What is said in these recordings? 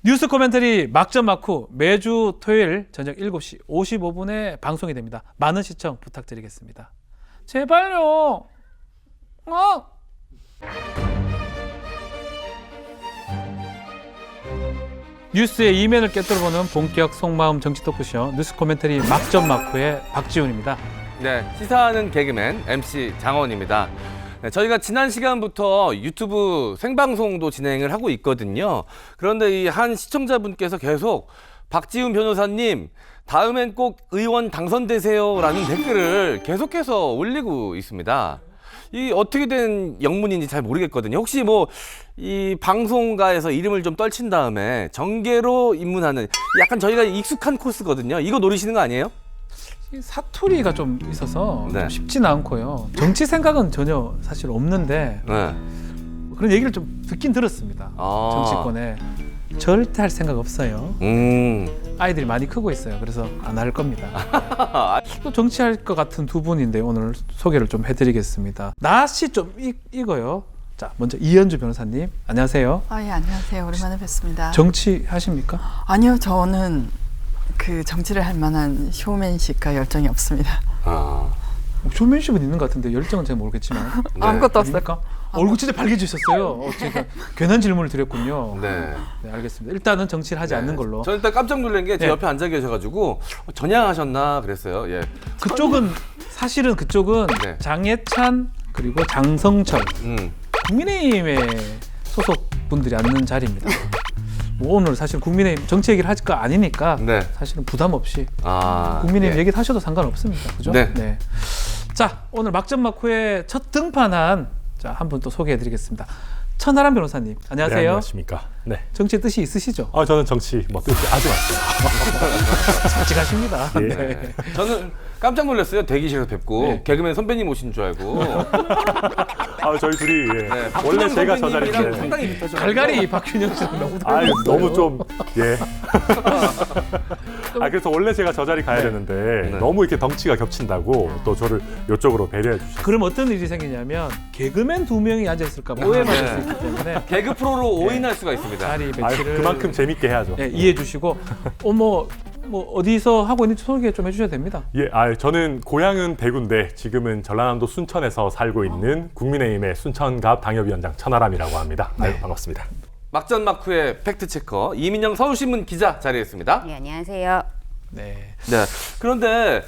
뉴스 코멘터리 막전 막후 매주 토요일 저녁 7시 55분에 방송이 됩니다. 많은 시청 부탁드리겠습니다. 제발요. 뉴스의 이면을 꿰뚫어보는 본격 속마음 정치 토크쇼 뉴스 코멘터리 막전 막후의 박지훈입니다. 네, 시사하는 개그맨 MC 장원입니다. 네, 저희가 지난 시간부터 유튜브 생방송도 진행을 하고 있거든요. 그런데 이 한 시청자분께서 계속 박지훈 변호사님 다음엔 꼭 의원 당선되세요라는 댓글을 계속해서 올리고 있습니다. 이 어떻게 된 영문인지 잘 모르겠거든요. 혹시 뭐 이 방송가에서 이름을 좀 떨친 다음에 정계로 입문하는 약간 저희가 익숙한 코스거든요. 이거 노리시는 거 아니에요? 사투리가 좀 있어서 네. 좀 쉽지는 않고요. 정치 생각은 전혀 사실 없는데 네. 그런 얘기를 좀 듣긴 들었습니다. 정치권에 절대 할 생각 없어요. 아이들이 많이 크고 있어요. 그래서 안 할 겁니다. 또 정치할 것 같은 두 분인데 오늘 소개를 좀 해드리겠습니다. 낯이 좀 익어요. 자, 먼저 이현주 변호사님, 안녕하세요. 예, 안녕하세요. 오랜만에 뵙습니다. 정치 하십니까? 아니요, 저는 그 정치를 할 만한 쇼맨십과 열정이 없습니다. 쇼맨십은 있는 것 같은데 열정은 잘 모르겠지만 네. 아무것도 없어요. 아닙니까? 얼굴 진짜 발개지셨어요. 제가 괜한 질문을 드렸군요. 네. 네, 알겠습니다. 일단은 정치를 하지 않는 걸로. 저는 일단 깜짝 놀란 게 제 네. 옆에 앉아 계셔가지고 전향하셨나 그랬어요. 예. 그쪽은 사실은 그쪽은 네. 장해찬 그리고 장성철 음. 국민의힘의 소속 분들이 앉는 자리입니다. 뭐 오늘 사실 국민의힘 정치 얘기를 할 거 아니니까 네. 사실은 부담 없이 아, 국민의힘 예. 얘기 하셔도 상관없습니다. 그죠? 네. 자, 오늘 막전 막후에 첫 등판한 한 분 또 소개해드리겠습니다. 천하람 변호사님, 안녕하세요. 네, 안녕하십니까. 네. 정치의 뜻이 있으시죠? 저는 정치 뜻이 아주 많죠. 솔직하십니다. 예. 네. 저는 깜짝 놀랐어요. 대기실에서 뵙고 네. 개그맨 선배님 오신 줄 알고. 저희 둘이 네, 원래 제가 저 선배님이랑 자리인데. 상당히 비슷하죠. 갈갈이 박균영 씨는 너무 닮았어요. 너무 좀 예. 그래서 원래 제가 저 자리 가야 되는데 네. 너무 이렇게 덩치가 겹친다고 또 저를 이쪽으로 배려해 주셨어요. 그럼 어떤 일이 생기냐면 개그맨 두 명이 앉아 있을까 봐 오해받을 수 있기 때문에 개그 프로로 오인할 수가 있습니다. 자리 배치를 그만큼 재밌게 해야죠. 예, 이해해 주시고 뭐 어디서 하고 있는지 소개 좀 해주셔야 됩니다. 예, 저는 고향은 대구인데 지금은 전라남도 순천에서 살고 있는 국민의힘의 순천갑 당협위원장 천하람이라고 합니다. 네, 반갑습니다. 막전 막후의 팩트 체커 이민영 서울신문 기자 자리했습니다. 네, 안녕하세요. 네. 네. 그런데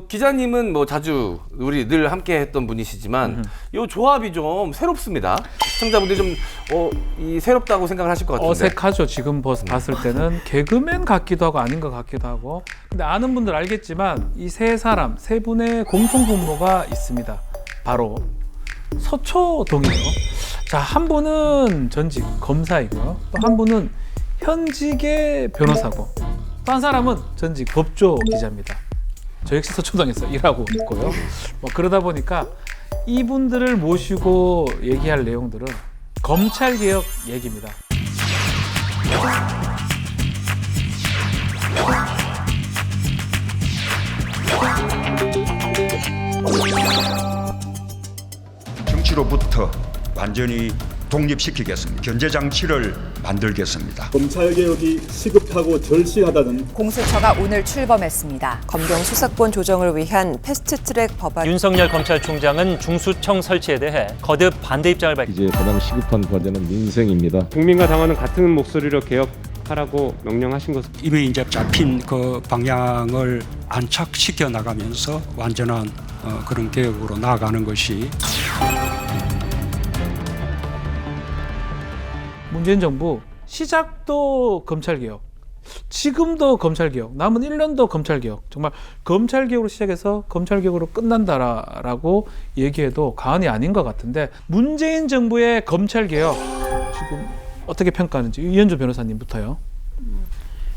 기자님은 뭐 자주 우리 늘 함께했던 분이시지만 이 조합이 좀 새롭습니다. 시청자분들이 좀 이 새롭다고 생각을 하실 것 같은데. 어색하죠. 지금 봤을 때는 개그맨 같기도 하고 아닌 것 같기도 하고. 근데 아는 분들 알겠지만 이 세 분의 공통 분모가 있습니다. 바로 서초동이에요. 자, 한 분은 전직 검사이고요. 또 한 분은 현직의 변호사고 또 한 사람은 전직 법조 기자입니다. 저 역시 서초동에서 일하고 있고요. 그러다 보니까 이분들을 모시고 얘기할 내용들은 검찰개혁 얘기입니다. 정치로부터 완전히 독립시키겠습니다. 견제장치를 만들겠습니다. 검찰개혁이 시급하고 절실하다는 공수처가 오늘 출범했습니다. 검경 수사권 조정을 위한 패스트트랙 법안. 윤석열 검찰총장은 중수청 설치에 대해 거듭 반대 입장을 밝혔습니다. 이제 가장 시급한 과제는 민생입니다. 국민과 당원은 같은 목소리로 개혁하라고 명령하신 것은 이미 이제 잡힌 그 방향을 안착시켜 나가면서 완전한 그런 개혁으로 나아가는 것이 문재인 정부 시작도 검찰개혁, 지금도 검찰개혁, 남은 1년도 검찰개혁, 정말 검찰개혁으로 시작해서 검찰개혁으로 끝난다라고 얘기해도 과언이 아닌 것 같은데 문재인 정부의 검찰개혁 지금 어떻게 평가하는지 이현주 변호사님부터요.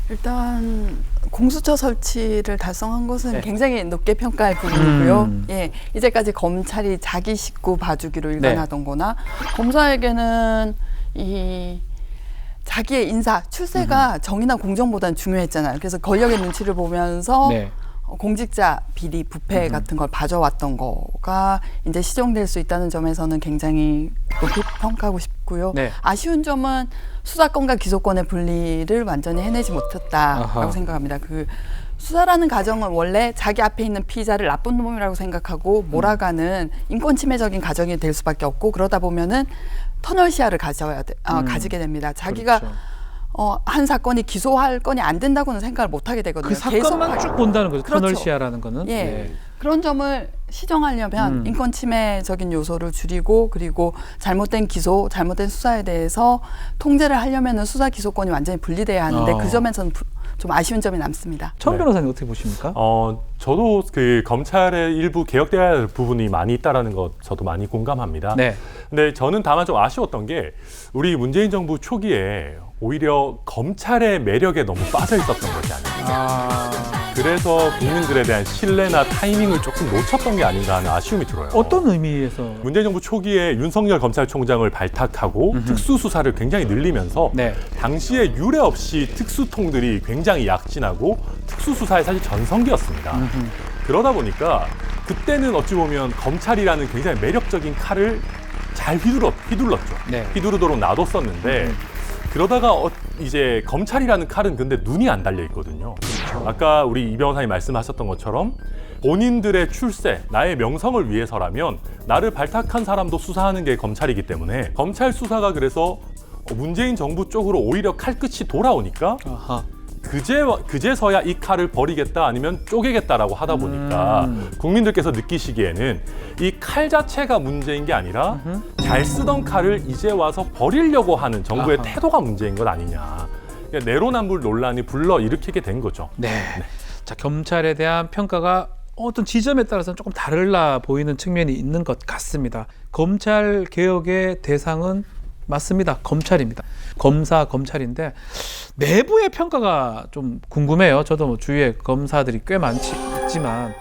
일단 공수처 설치를 달성한 것은 굉장히 높게 평가할 부분이고요. 예, 이제까지 검찰이 자기 식구 봐주기로 일관하던 거나 검사에게는 이 자기의 인사, 출세가 정의나 공정보다는 중요했잖아요. 그래서 권력의 눈치를 보면서 공직자 비리 부패 같은 걸 봐줘왔던 거가 이제 시정될 수 있다는 점에서는 굉장히 높이 평가하고 싶고요. 네. 아쉬운 점은 수사권과 기소권의 분리를 완전히 해내지 못했다라고 아하. 생각합니다. 그 수사라는 과정은 원래 자기 앞에 있는 피의자를 나쁜 놈이라고 생각하고 몰아가는 인권 침해적인 과정이 될 수밖에 없고, 그러다 보면은 터널 시야를 가지게 됩니다. 자기가 그렇죠. 한 사건이 기소할 건이 안 된다고는 생각을 못 하게 되거든요. 그 사건만 쭉 본다는 거죠. 그렇죠. 터널 시야라는 거는. 예. 네. 그런 점을 시정하려면 인권 침해적인 요소를 줄이고, 그리고 잘못된 기소, 잘못된 수사에 대해서 통제를 하려면은 수사 기소권이 완전히 분리돼야 하는데 그 점에서는 좀 아쉬운 점이 남습니다. 천 변호사님 어떻게 보십니까? 저도 그 검찰의 일부 개혁돼야 할 부분이 많이 있다라는 것 저도 많이 공감합니다. 네. 근데 저는 다만 좀 아쉬웠던 게 우리 문재인 정부 초기에 오히려 검찰의 매력에 너무 빠져 있었던 것이 아닌가. 그래서 국민들에 대한 신뢰나 타이밍을 조금 놓쳤던 게 아닌가 하는 아쉬움이 들어요. 어떤 의미에서? 문재인 정부 초기에 윤석열 검찰총장을 발탁하고 특수수사를 굉장히 늘리면서 네. 당시에 유례 없이 특수통들이 굉장히 약진하고 특수수사의 사실 전성기였습니다. 그러다 보니까 그때는 어찌 보면 검찰이라는 굉장히 매력적인 칼을 잘 휘둘렀죠. 네. 휘두르도록 놔뒀었는데 그러다가 이제 검찰이라는 칼은 근데 눈이 안 달려 있거든요. 아까 우리 이 변호사님 말씀하셨던 것처럼 본인들의 출세, 나의 명성을 위해서라면 나를 발탁한 사람도 수사하는 게 검찰이기 때문에 검찰 수사가 그래서 문재인 정부 쪽으로 오히려 칼끝이 돌아오니까 아하. 그제서야 이 칼을 버리겠다 아니면 쪼개겠다라고 하다 보니까 국민들께서 느끼시기에는 이 칼 자체가 문제인 게 아니라 잘 쓰던 칼을 이제 와서 버리려고 하는 정부의 태도가 문제인 것 아니냐. 그러니까 내로남불 논란이 불러일으키게 된 거죠. 네. 자, 검찰에 대한 평가가 어떤 지점에 따라서는 조금 다르려 보이는 측면이 있는 것 같습니다. 검찰 개혁의 대상은 맞습니다. 검찰입니다. 검사, 검찰인데 내부의 평가가 좀 궁금해요. 저도 뭐 주위에 검사들이 꽤 있지만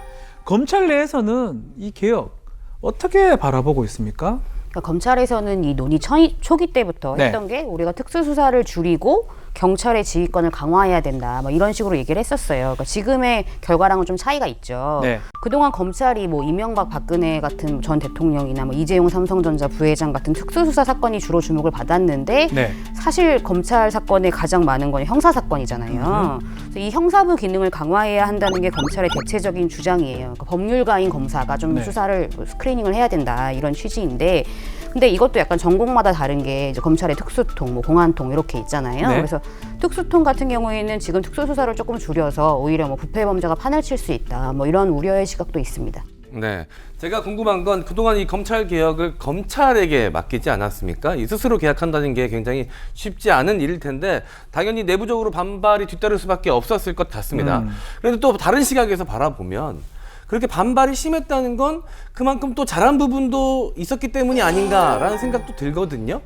검찰 내에서는 이 개혁 어떻게 바라보고 있습니까? 그러니까 검찰에서는 이 논의 초기 때부터 했던 게 우리가 특수수사를 줄이고 경찰의 지휘권을 강화해야 된다, 뭐 이런 식으로 얘기를 했었어요. 그러니까 지금의 결과랑은 좀 차이가 있죠. 네. 그동안 검찰이 뭐 이명박, 박근혜 같은 전 대통령이나 뭐 이재용 삼성전자 부회장 같은 특수수사 사건이 주로 주목을 받았는데 사실 검찰 사건에 가장 많은 건 형사 사건이잖아요. 그래서 이 형사부 기능을 강화해야 한다는 게 검찰의 대체적인 주장이에요. 그러니까 법률가인 검사가 좀 수사를 스크리닝을 해야 된다, 이런 취지인데. 근데 이것도 약간 전공마다 다른 게 이제 검찰의 특수통, 뭐 공안통 이렇게 있잖아요. 그래서 특수통 같은 경우에는 지금 특수수사를 조금 줄여서 오히려 뭐 부패 범죄가 판을 칠 수 있다, 뭐 이런 우려의 시각도 있습니다. 네, 제가 궁금한 건 그동안 이 검찰 개혁을 검찰에게 맡기지 않았습니까? 이 스스로 개혁한다는 게 굉장히 쉽지 않은 일일 텐데 당연히 내부적으로 반발이 뒤따를 수밖에 없었을 것 같습니다. 그런데 또 다른 시각에서 바라보면 그렇게 반발이 심했다는 건 그만큼 또 잘한 부분도 있었기 때문이 아닌가라는 생각도 들거든요.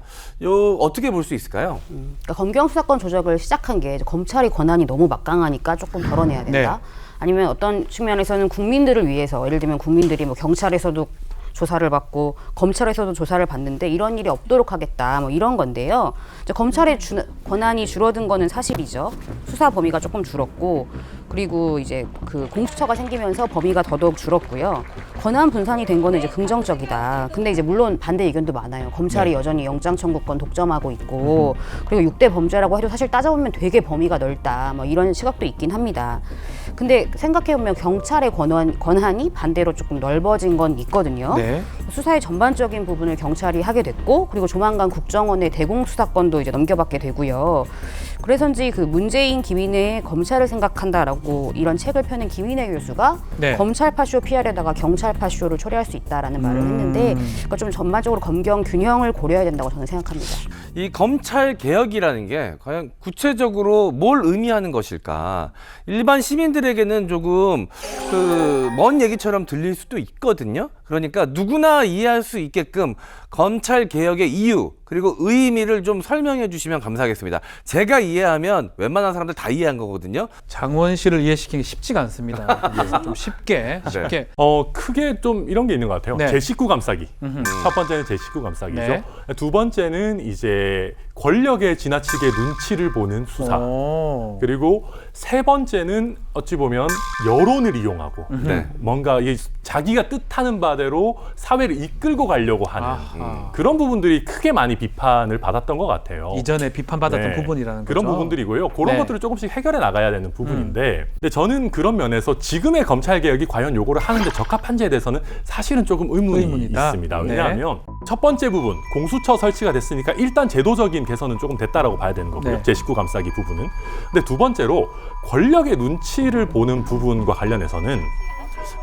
어떻게 볼 수 있을까요? 그러니까 검경 수사권 조정을 시작한 게 검찰이 권한이 너무 막강하니까 조금 덜어내야 된다. 아니면 어떤 측면에서는 국민들을 위해서, 예를 들면 국민들이 뭐 경찰에서도 조사를 받고 검찰에서도 조사를 받는데 이런 일이 없도록 하겠다, 뭐 이런 건데요. 이제 검찰의 권한이 줄어든 거는 사실이죠. 수사 범위가 조금 줄었고, 그리고 이제 그 공수처가 생기면서 범위가 더더욱 줄었고요. 권한 분산이 된 거는 이제 긍정적이다. 근데 이제 물론 반대 의견도 많아요. 검찰이 여전히 영장 청구권 독점하고 있고, 그리고 6대 범죄라고 해도 사실 따져보면 되게 범위가 넓다, 뭐 이런 시각도 있긴 합니다. 근데 생각해보면 경찰의 권한이 반대로 조금 넓어진 건 있거든요. 수사의 전반적인 부분을 경찰이 하게 됐고, 그리고 조만간 국정원의 대공수사권도 이제 넘겨받게 되고요. 그래서인지 그 문재인 김인혜의 검찰을 생각한다라고 이런 책을 펴낸 김인혜 교수가 검찰 파쇼 피하려다가 경찰 파쇼를 초래할 수 있다라는 말을 했는데, 그러니까 좀 전반적으로 검경 균형을 고려해야 된다고 저는 생각합니다. 이 검찰 개혁이라는 게 과연 구체적으로 뭘 의미하는 것일까? 일반 시민들에게는 조금 먼 얘기처럼 들릴 수도 있거든요. 그러니까 누구나 이해할 수 있게끔 검찰 개혁의 이유 그리고 의미를 좀 설명해 주시면 감사하겠습니다. 제가 이해하면 웬만한 사람들 다 이해한 거거든요. 장원 씨를 이해시키기 쉽지가 않습니다. 좀 쉽게. 크게 좀 이런 게 있는 것 같아요. 제 식구 감싸기. 첫 번째는 제 식구 감싸기죠. 두 번째는 이제 권력에 지나치게 눈치를 보는 수사. 그리고 세 번째는 어찌 보면 여론을 이용하고 뭔가 자기가 뜻하는 바대로 사회를 이끌고 가려고 하는 그런 부분들이 크게 많이 비판을 받았던 것 같아요. 이전에 비판받았던 부분이라는 그런 거죠. 부분들이고요. 그런 것들을 조금씩 해결해 나가야 되는 부분인데 근데 저는 그런 면에서 지금의 검찰개혁이 과연 요거를 하는데 적합한지에 대해서는 사실은 조금 의문이 있습니다. 왜냐하면 첫 번째 부분, 공수처 설치가 됐으니까 일단 제도적인 개선은 조금 됐다라고 봐야 되는 거고요. 제19 감싸기 부분은. 근데 두 번째로 권력의 눈치를 보는 부분과 관련해서는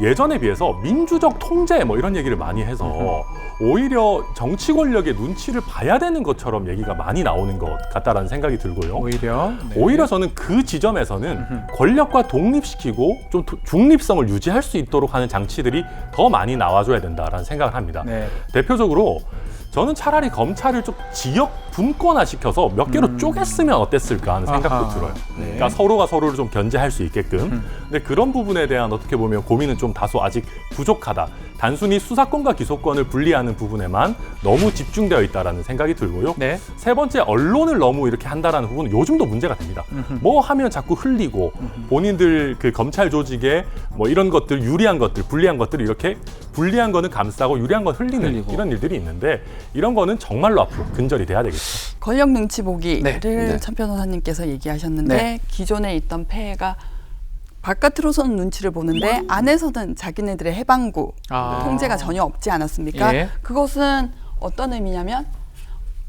예전에 비해서 민주적 통제 뭐 이런 얘기를 많이 해서 오히려 정치 권력의 눈치를 봐야 되는 것처럼 얘기가 많이 나오는 것 같다라는 생각이 들고요. 오히려 저는 그 지점에서는 권력과 독립시키고 좀 중립성을 유지할 수 있도록 하는 장치들이 더 많이 나와줘야 된다라는 생각을 합니다. 대표적으로 저는 차라리 검찰을 좀 지역 분권화 시켜서 몇 개로 쪼갰으면 어땠을까 하는 생각도 들어요. 그러니까 서로가 서로를 좀 견제할 수 있게끔. 근데 그런 부분에 대한 어떻게 보면 고민은 좀 다소 아직 부족하다. 단순히 수사권과 기소권을 분리하는 부분에만 너무 집중되어 있다라는 생각이 들고요. 세 번째, 언론을 너무 이렇게 한다라는 부분은 요즘도 문제가 됩니다. 뭐 하면 자꾸 흘리고 본인들 그 검찰 조직에 뭐 이런 것들, 유리한 것들, 불리한 것들을 이렇게 불리한 거는 감싸고 유리한 건 흘리는 이런 일들이 있는데 이런 거는 정말로 앞으로 근절이 돼야 되겠죠. 권력 눈치 보기를 천 변호사님께서 얘기하셨는데 기존에 있던 폐해가 바깥으로서는 눈치를 보는데 안에서는 자기네들의 해방구 통제가 전혀 없지 않았습니까? 그것은 어떤 의미냐면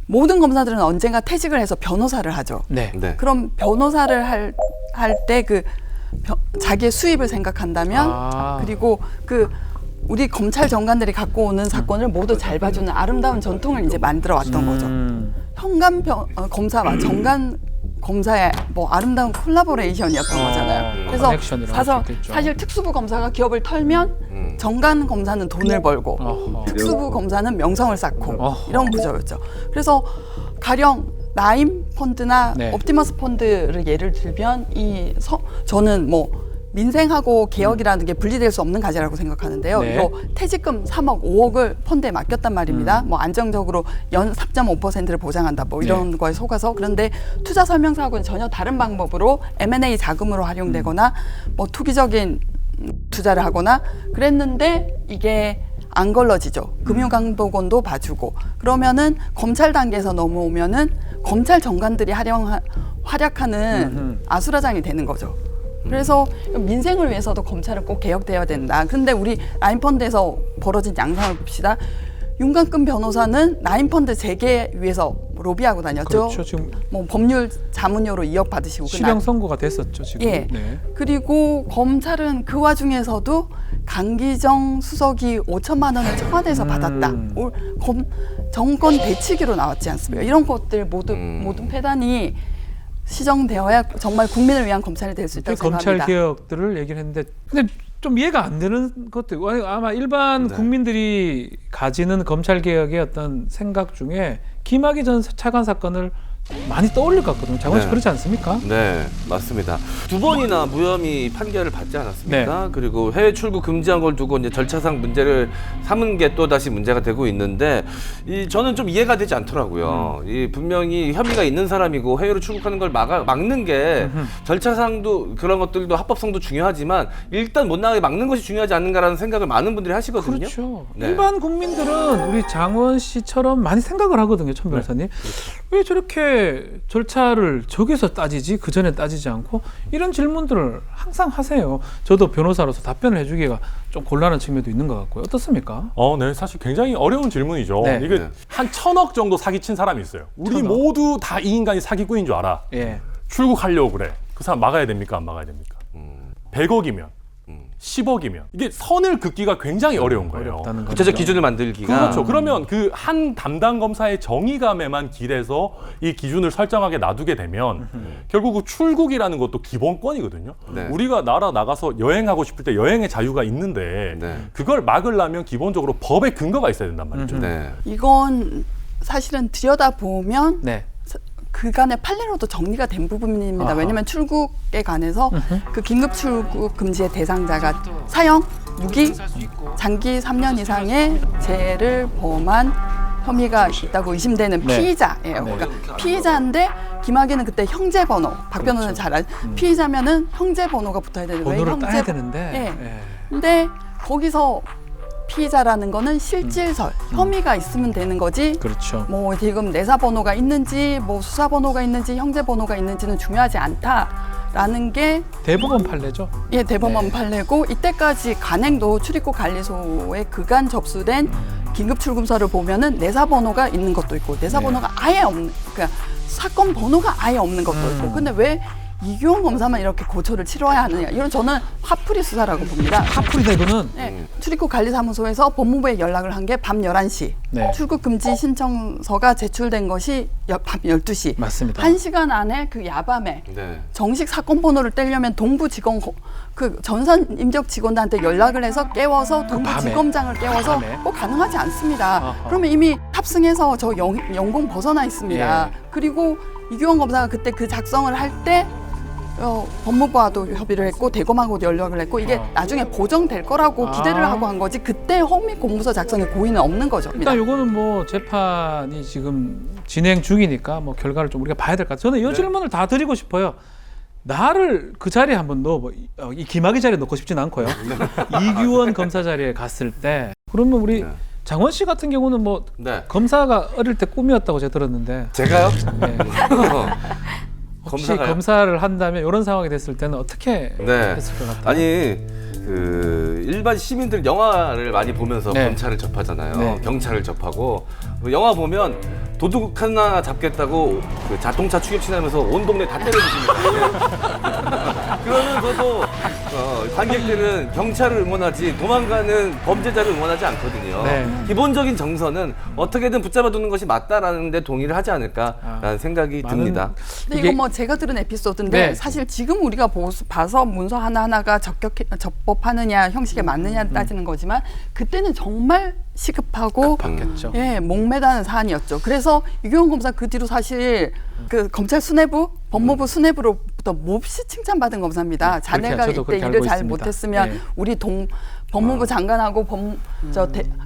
모든 검사들은 언젠가 퇴직을 해서 변호사를 하죠. 그럼 변호사를 할 때 그 자기의 수입을 생각한다면 그리고 그 우리 검찰 정관들이 갖고 오는 사건을 모두 잘 봐주는 아름다운 전통을 이제 만들어 왔던 거죠. 현관 검사와 정관 검사의 뭐 아름다운 콜라보레이션이었던 거잖아요. 그래서 사실 특수부 검사가 기업을 털면 정관 검사는 돈을 벌고 특수부 검사는 명성을 쌓고 이런 구조였죠. 그래서 가령 나임 펀드나 옵티머스 펀드를 예를 들면 저는 뭐 민생하고 개혁이라는 게 분리될 수 없는 과제라고 생각하는데요. 이거 퇴직금 3억, 5억을 펀드에 맡겼단 말입니다. 뭐 안정적으로 연 3.5%를 보장한다. 뭐 이런 거에 속아서. 그런데 투자 설명서하고는 전혀 다른 방법으로 M&A 자금으로 활용되거나 뭐 투기적인 투자를 하거나 그랬는데 이게 안 걸러지죠. 금융감독원도 봐주고. 그러면은 검찰 단계에서 넘어오면은 검찰 정관들이 활약하는 아수라장이 되는 거죠. 그래서 민생을 위해서도 검찰은 꼭 개혁되어야 된다. 그런데 우리 라인펀드에서 벌어진 양상을 봅시다. 윤관근 변호사는 라인펀드 재개 위해서 로비하고 다녔죠. 그렇죠. 지금 뭐 법률 자문료로 2억 받으시고. 실형 선고가 됐었죠. 지금. 그리고 검찰은 그 와중에서도 강기정 수석이 5천만 원을 청와대에서 받았다. 정권 대치기로 나왔지 않습니까? 이런 것들 모든 폐단이 시정되어야 정말 국민을 위한 검찰이 될 수 있다고 생각합니다. 검찰 개혁들을 얘기를 했는데 근데 좀 이해가 안 되는 것도 아마 일반 국민들이 가지는 검찰 개혁의 어떤 생각 중에 김학의 전 차관 사건을 많이 떠올릴 것 같거든요. 장원 씨 그렇지 않습니까? 네, 맞습니다. 2번이나 무혐의 판결을 받지 않았습니까? 그리고 해외 출국 금지한 걸 두고 이제 절차상 문제를 삼은 게 또 다시 문제가 되고 있는데 저는 좀 이해가 되지 않더라고요. 분명히 혐의가 있는 사람이고 해외로 출국하는 걸 막는 게 절차상도 그런 것들도 합법성도 중요하지만 일단 못 나가게 막는 것이 중요하지 않는가라는 생각을 많은 분들이 하시거든요. 그렇죠. 일반 국민들은 우리 장원 씨처럼 많이 생각을 하거든요. 천 변호사님. 왜 저렇게 절차를 저기서 따지지 그 전에 따지지 않고 이런 질문들을 항상 하세요. 저도 변호사로서 답변을 해주기가 좀 곤란한 측면도 있는 것 같고요. 어떻습니까? 네, 사실 굉장히 어려운 질문이죠. 이게 한 1,000억 정도 사기친 사람이 있어요. 우리 모두 다 이 인간이 사기꾼인 줄 알아. 출국하려고 그래. 그 사람 막아야 됩니까? 안 막아야 됩니까? 100억이면 10억이면 이게 선을 긋기가 굉장히 어려운 거예요. 구체적 기준을 만들기가. 그렇죠. 그러면 그 한 담당 검사의 정의감에만 기대서 이 기준을 설정하게 놔두게 되면 결국 그 출국이라는 것도 기본권이거든요. 우리가 나라 나가서 여행하고 싶을 때 여행의 자유가 있는데 그걸 막으려면 기본적으로 법의 근거가 있어야 된단 말이죠. 이건 사실은 들여다보면 그간의 판례로도 정리가 된 부분입니다. 왜냐하면 출국에 관해서 그 긴급 출국 금지의 대상자가 사형, 무기, 장기 3년 이상의 죄를 범한 혐의가 있다고 의심되는 네. 피의자예요. 그러니까 피의자인데 김학의는 그때 형제 번호, 박 변호사는 잘 알죠. 피의자면은 형제 번호가 붙어야 되는데 번호를 따야 되는데. 예. 근데 거기서 피의자라는 거는 실질설, 혐의가 있으면 되는 거지. 그렇죠. 뭐 지금 내사 번호가 있는지, 뭐 수사 번호가 있는지, 형제 번호가 있는지는 중요하지 않다라는 게 대법원 판례죠. 예, 대법원 판례고 이때까지 간행도 출입국 관리소에 그간 접수된 긴급 출금서를 보면은 내사 번호가 있는 것도 있고 내사 번호가 아예 없는, 그러니까 사건 번호가 아예 없는 것도 있고. 근데 왜 이규원 검사만 이렇게 고초를 치러야 하느냐? 이건 저는 화풀이 수사라고 봅니다. 화풀이다 이거는. 네, 출입국 관리사무소에서 법무부에 연락을 한 게 밤 11시. 네. 출국 금지 신청서가 제출된 것이 밤 12시. 맞습니다. 1시간 안에 그 야밤에 네. 정식 사건 번호를 떼려면 동부 지검 그 전산 임적 직원들한테 연락을 해서 깨워서 동부 밤에. 지검장을 깨워서 밤에. 꼭 가능하지 않습니다. 어허. 그러면 이미 탑승해서 저 영공 벗어나 있습니다. 예. 그리고 이규원 검사가 그때 그 작성을 할 때 법무부와도 협의를 했고 대검하고도 연락을 했고 이게 나중에 보정될 거라고 기대를 하고 한 거지 그때 허위 공문서 작성에 고의는 없는 거죠. 일단 이거는 뭐 재판이 지금 진행 중이니까 뭐 결과를 좀 우리가 봐야 될 것 같아요. 저는 이 질문을 다 드리고 싶어요. 나를 그 자리에 한번 넣어, 이 김학의 자리에 넣고 싶진 않고요. 이규원 검사 자리에 갔을 때 그러면 우리 장원 씨 같은 경우는 뭐 검사가 어릴 때 꿈이었다고 제가 들었는데 제가요? 네. 혹시 검사를 한다면 이런 상황이 됐을 때는 어떻게 했을 것 같아요? 아니 그 일반 시민들 영화를 많이 보면서 네. 검찰을 접하잖아요. 네. 경찰을 접하고 영화 보면 도둑 하나 잡겠다고 그 자동차 추격신하면서 온 동네 다 때려주십니다. 그러면서도 관객들은 경찰을 응원하지 도망가는 범죄자를 응원하지 않거든요. 네. 기본적인 정서는 어떻게든 붙잡아두는 것이 맞다라는 데 동의를 하지 않을까라는 생각이 듭니다. 근데 이거 뭐 제가 들은 에피소드인데 네. 사실 지금 우리가 봐서 문서 하나하나가 적법하느냐 형식에 맞느냐를 따지는 거지만 그때는 정말 시급하고 예, 목매다는 사안이었죠. 그래서 이규원 검사 그 뒤로 사실 그 검찰 수뇌부, 법무부 수뇌부로부터 몹시 칭찬받은 검사입니다. 자네가 이때 일을 잘 못했으면 우리 법무부 장관하고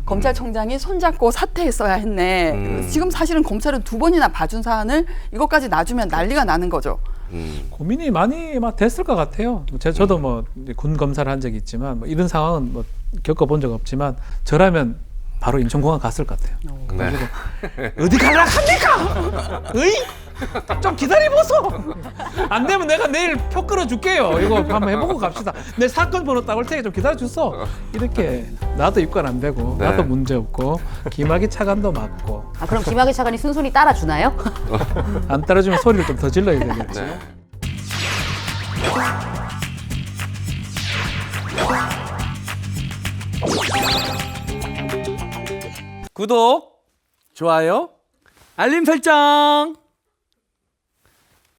검찰총장이 손잡고 사퇴했어야 했네. 지금 사실은 검찰은 2번이나 봐준 사안을 이것까지 놔주면 난리가 나는 거죠. 고민이 많이 됐을 것 같아요. 저도 뭐 군 검사를 한 적이 있지만 뭐 이런 상황은 뭐 겪어본 적 없지만 저라면 바로 인천공항 갔을 것 같아요. 네. 어디 가려고 합니까? 어이? 좀 기다려보소. 안 되면 내가 내일 표 끌어줄게요. 이거 한번 해보고 갑시다. 내 사건 번호 따올 테니까 좀 기다려주소. 이렇게 나도 입건 안 되고 나도 문제 없고 김학의 차관도 맞고. 아, 그럼 김학의 차관이 순순히 따라주나요? 안 따라주면 소리를 좀 더 질러야 되겠지. 네. 구독, 좋아요, 알림 설정.